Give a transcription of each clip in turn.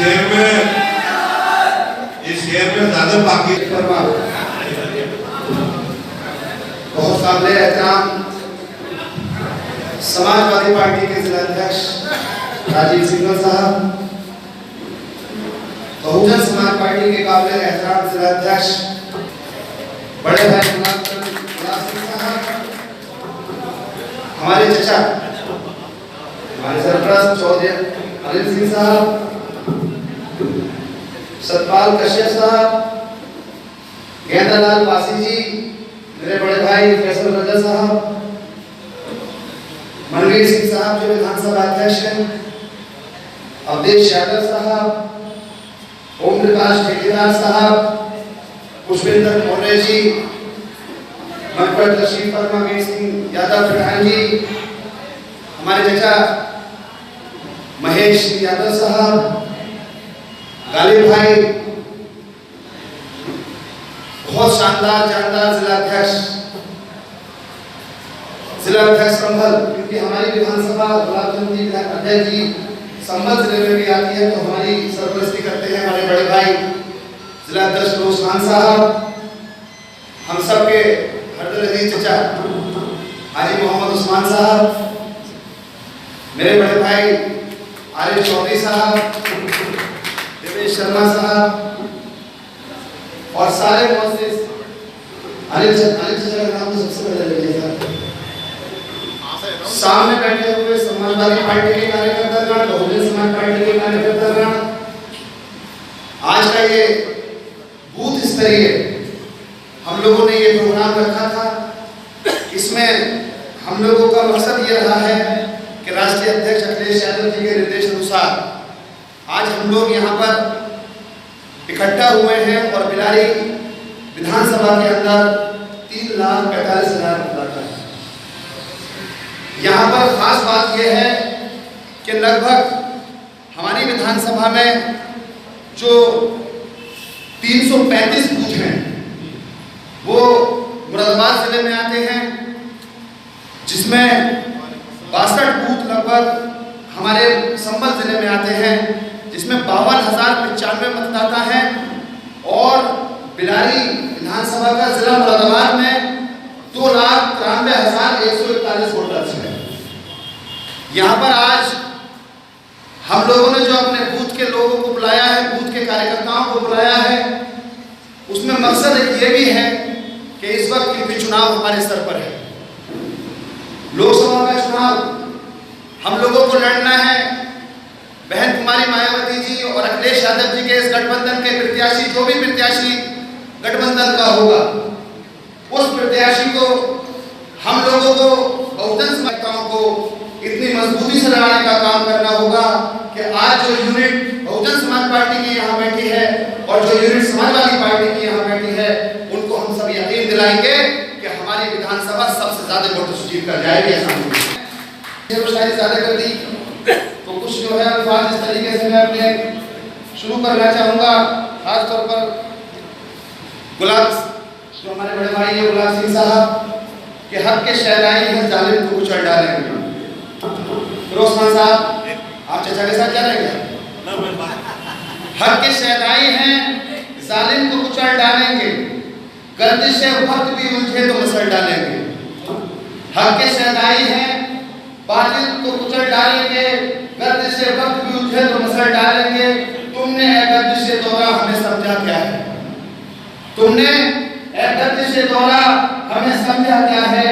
शेर में ज्यादा बाकी बहुत काबिल एहतराम समाजवादी पार्टी के जिला अध्यक्ष राजीव सिंघल साहब, बहुजन समाज पार्टी के काबिल एहतराम जिला अध्यक्ष बड़े भाई गुलाब सिंह साहब, हमारे चचा हमारे सरपरस्त चौधरी अनिल सिंह साहब, सतपाल कश्यप साहब, गेंदालाल पासी जी, मेरे बड़े भाई फैसल रजा साहब, मनवीर सिंह साहब जो विधानसभा अध्यक्ष हैं, अवधेश यादव साहब, ओम प्रकाश ठेकेदार साहब, पुष्पेंद्र मौर्य जी, मकबूल तशरीफ फरमा वीर सिंह यादव प्रधान जी, हमारे चचा महेश यादव साहब, गालिब भाई, बहुत शानदार जानदार जिला अध्यक्ष संभल, क्योंकि हमारी विधानसभा गुलाबचंद जी अध्यक्ष जी संभल जिले में भी आती है, तो हमारी सरपरस्ती करते हैं हमारे बड़े भाई जिला अध्यक्ष रोज खान साहब, हम सबके हरदल चचा हाजी मोहम्मद उस्मान साहब, मेरे बड़े भाई आरिफ चौधरी साहब, देवेश शर्मा साहब और सारे मुअस्सिस अनिल चचा का नाम तो सबसे पहले ले लिया था। सामने बैठे हुए समाजवादी पार्टी के कार्यकर्तागण, बहुजन समाज पार्टी के कार्यकर्तागण, आज का ये बूथ स्तरीय हम लोगों ने ये प्रोग्राम रखा था। इसमें हम लोगों का मकसद ये रहा है कि राष्ट्रीय अध्यक्ष अखिलेश यादव जी के निर्देश अनुसार आज हम लोग यहाँ पर इकट्ठा हुए हैं और बिलारी विधानसभा के अंदर 3,45,000 मतदाता है। यहाँ पर खास बात यह है कि लगभग हमारी विधानसभा में जो 335 बूथ हैं वो मुरादाबाद जिले में आते हैं, जिसमें 62 बूथ लगभग हमारे संभल जिले में आते हैं, जिसमें 52,095 मतदाता हैं और बिलारी विधानसभा का जिला मुरादाबाद में 2,93,141 वोटर्स हैं। यहाँ पर आज हम लोगों ने जो अपने बूथ के लोगों को बुलाया है, बूथ के कार्यकर्ताओं को बुलाया है, उसमें मकसद ये भी है कि इस वक्त क्योंकि चुनाव हमारे सर पर है, लोकसभा का चुनाव हम लोगों को लड़ना है। बहन कुमारी मायावती जी और अखिलेश यादव जी के इस गठबंधन के प्रत्याशी, जो भी प्रत्याशी गठबंधन का होगा, उस प्रत्याशी को हम लोगों को, बहुजन समाजताओं को इतनी मजबूती से लड़ाने का काम करना होगा कि आज जो यूनिट बहुजन समाज पार्टी की यहाँ बैठी है और जो यूनिट समाजवादी पार्टी की यहाँ बैठी है, उनको हम सब यकीन दिलाएंगे कि हमारी विधानसभा सबसे ज्यादा वोटों से जीत कर जाएगी। ऐसा ज्यादा कर दी तो कुछ जो है अल्फाज इस तरीके से मैं अपने शुरू करना चाहूँगा। खासतौर पर गुलाब जो हमारे बड़े भाई है गुलाब सिंह साहब के हक के शहनाई है जालिम को कुचल डालेंगे। फिरोज खान साहब आप चचा के साथ क्या रहेंगे? हक के शहनाई हैं जालिम को कुचल डालेंगे, गर्दिश वक्त भी उलझे तो मसल डालेंगे। हक के शहनाई हैं बातिल को कुचल डालेंगे, गर्दिश वक्त भी उलझे तो मसल डालेंगे। तुमने गर्दिश दौरा हमें समझा क्या है? तुमने गर्दिश दौरा हमें समझा क्या है?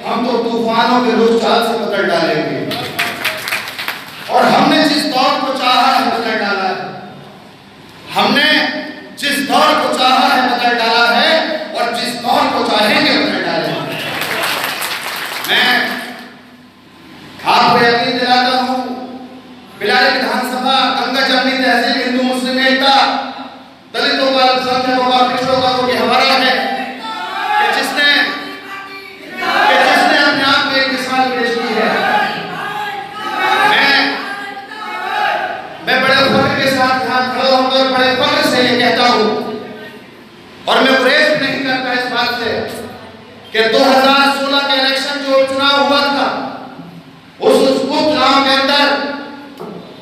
हम तो तूफानों के रोज चाल से पकड़ डालेंगे और हमने जिस दौर को चाहा है बदल डाला है। हमने जिस दौर को चाहा है बदल डाला है और जिस दौर को चाहेंगे बदल डालेंगे। मैं आपको यकीन दिलाता हूँ, बिलारी विधानसभा गंगा जमनी तहसील हिंदू मुस्लिम एकता, दलितों का, अल्पसंख्यकों का, पिछड़ों का वो हमारा है कि जिसने अपने आप में एक मिसाल पेश की है। मैं बड़े फख्र के साथ यहाँ खड़ा होकर बड़े फख्र से ये कहता हूँ और मैं गुरेज नहीं करता इस बात से कि 2016 के इलेक्शन जो चुनाव हुआ था, उस उपचुनाव के अंदर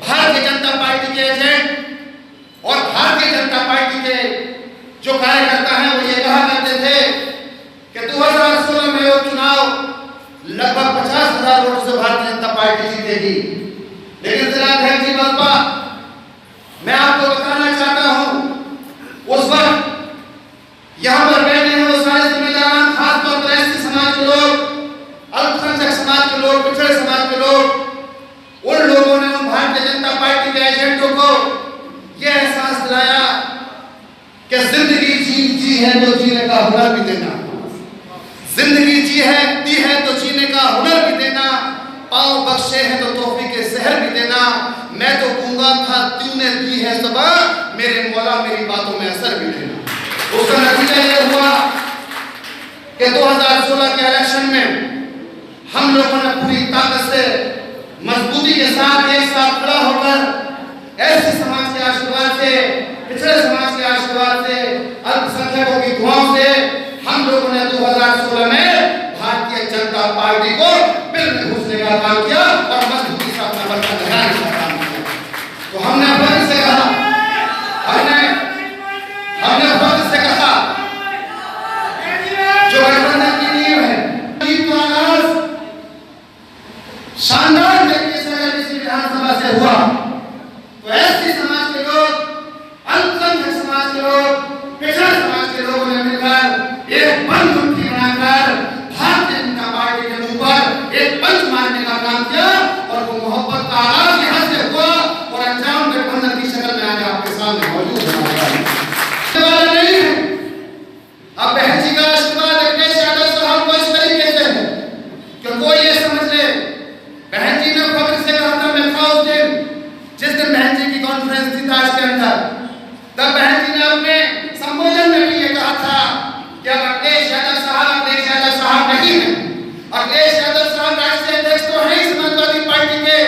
भारतीय जनता पार्टी के एजेंट भारतीय जनता पार्टी के जो कार्यकर्ता हैं वो ये कहा करते थे कि 2016 में वो चुनाव लगभग 50,000 वोटों से भारतीय जनता पार्टी जीतेगी। लेकिन जिला अध्यक्ष जी बसपा, मैं आपको बताना चाहता हूं उस वक्त यहाँ पर बैठे हैं वो सारे जिम्मेदार, खासतौर पर एसटी समाज के लोग, अल्पसंख्यक समाज के लोग, पिछड़े समाज के लोग, उन लोगों ने उन भारतीय जनता पार्टी के एजेंटों को यह एहसास दिलाया कि जिंदगी जी है तो जीने का हुनर भी देना, जिंदगी दी है तो जीने का हुनर भी देना, पाँव बख्शे हैं तो तौफीक के जहर भी देना। मैं तो गूंगा था, तूने दी है सबा, मेरे मौला मेरी बातों में असर भी देना। उसका नतीजा यह हुआ कि 2016 के इलेक्शन में हम लोगों ने पूरी ताकत से, मजबूती के साथ एक साथ खड़ा होकर ऐसे समाज के आशीर्वाद से, पिछड़े समाज के आशीर्वाद से, अल्पसंख्यकों की दुआओं से हम लोगों ने 2016 में भारतीय जनता पार्टी को बिल में घुसने का काम किया और मजबूती से अपना पर्चा लगाने का काम किया। तो हमने फर्ज से कहा, हमने फर्ज से कहा जो गठबंधन की नींव है, नींव का आगाज शानदार तरीके से अगर किसी विधानसभा से हुआ तो ऐसे समाज के लोग, अल्पसंख्यक समाज के लोग, पिछड़ा समाज के लोगों ने मिलकर एक बंद मुट्ठी बनाकर भारतीय जनता पार्टी के ऊपर एक पंच मारने का काम किया और वो मोहब्बत का आगाज यहाँ से हुआ और अंजाम गठबंधन की शक्ल में आज आपके सामने मौजूद है। नहीं है अब बहन जी का आशीर्वाद अखिलेश यादव साहब को इस तरीके से है कि कोई ये समझ ले, बहन जी ने खबर से कहा था, मैं था उस दिन जिस दिन बहन जी की कॉन्फ्रेंस थी ताज के अंदर, तब बहन जी ने अपने संबोधन में भी ये कहा था कि अब अखिलेश यादव साहब नहीं है। अखिलेश यादव साहब राष्ट्रीय अध्यक्ष तो हैं समाजवादी पार्टी के,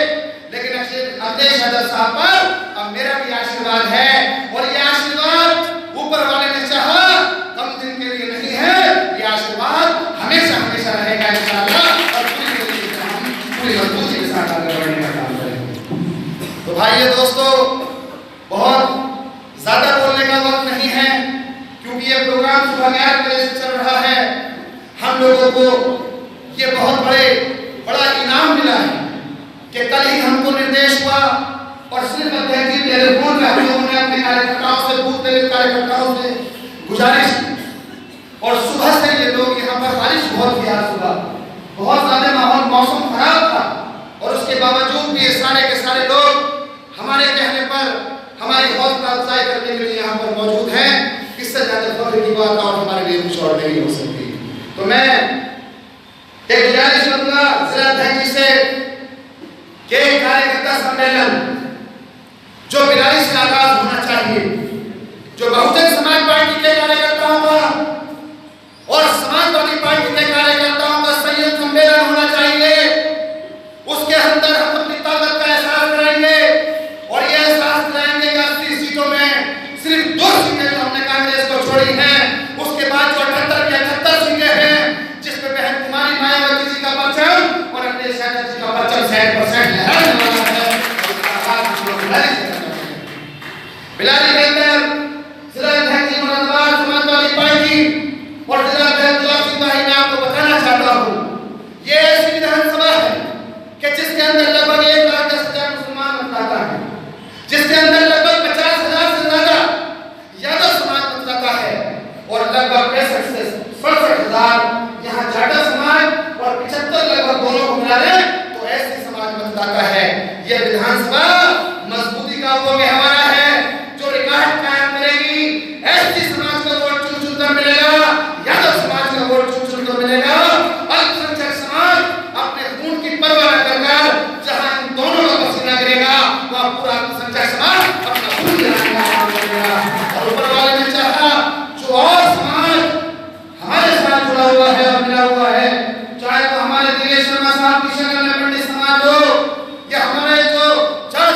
लेकिन अखिलेश यादव साहब पर अब मेरा भी आशीर्वाद है और ये आशीर्वाद ऊपर वाले ने चाहा कम दिन के लिए नहीं है, ये आशीर्वाद हमेशा हमेशा रहेगा इंशाअल्लाह और पूरी मजबूती के साथ आगे बढ़ने का काम करेंगे। तो भाइयों दोस्तों, बहुत ज्यादा बोलने का वक्त नहीं है क्योंकि ये प्रोग्राम सुबह 11 बजे से चल रहा है। हम लोगों को ये बहुत बड़ा इनाम मिला है कि कल ही हमको निर्देश हुआ और सिर्फ अध्यक्ष जी टेलीफोन पे हम लोगों ने अपने कार्यकर्ताओं से, बूथ लेवल कार्यकर्ताओं से गुजारिश की और सुबह से ये लोग यहाँ पर, बारिश बहुत थी आज सुबह, बहुत ज्यादा माहौल, मौसम खराब था और उसके बावजूद भी ये सारे के सारे लोग हमारे कहने पर हमारी हौसला अफजाई करने के लिए यहाँ पर मौजूद हैं। इससे ज्यादा फख्र की बात और हमारे लिए कुछ और नहीं हो सकती। तो मैं एक गुजारिश करूंगा जिला अध्यक्ष जी से कि कार्यकर्ता सम्मेलन जो 42 से आगाज होना चाहिए, जो बहुजन समाज पार्टी के कार्यकर्ताओं का और समाजवादी पार्टी के कार्यकर्ताओं का संयुक्त सम्मेलन होना चाहिए। उसके अंदर हम अपनी ताकत का एहसास करेंगे और यह एहसास कराएंगे कि 80 सीटों में सिर्फ 2 सीटें जो हमने कांग्रेस को छोड़ी हैं, उसके बाद जो 78 की 78 सीटें हैं जिसमें बहन कुमारी मायावती जी का परचम और अखिलेश यादव जी का परचम 100% लहराने वाला है। बिलारी के अंदर जिला अध्यक्ष जी मुरादाबाद समाजवादी पार्टी और जिला अध्यक्ष गुलाब सिंह भाई, मैं आपको बताना चाहता हूँ ये ऐसी विधानसभा है कि जिसके अंदर लगभग 1,10,000 मुसलमान मतदाता है, जिसके अंदर लगभग 50,000 से ज्यादा यादव समाज मतदाता है और लगभग 65 से 67,000 यहाँ जाटा समाज और 75 लगभग दोनों को मिला लें तो ऐसे समाज मतदाता है। यह विधानसभा मजबूती का वो गहवारा है जो रिकॉर्ड कायम करेगी। एसटी समाज का वोट चुन चुन कर मिलेगा, यादव समाज का वोट चुन चुन कर मिलेगा, अल्पसंख्यक समाज अपने खून की परवाह न कर जहां इन दोनों का पसीना गिरेगा वह पूरा अल्पसंख्यक समाज अपना खून गिराने का काम करेगा। और ऊपर वाले ने चाहा जो और समाज हमारे साथ जुड़ा हुआ है और मिला हुआ है, चाहे तो हमारे दिनेश शर्मा साहब की शक्ल में पंडित समाज हो या हमारे जो 4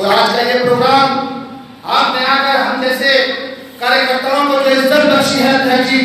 और आज का ये प्रोग्राम आपने आकर हम जैसे कार्यकर्ताओं को जो इज्जत बख्शी है अध्यक्ष जी,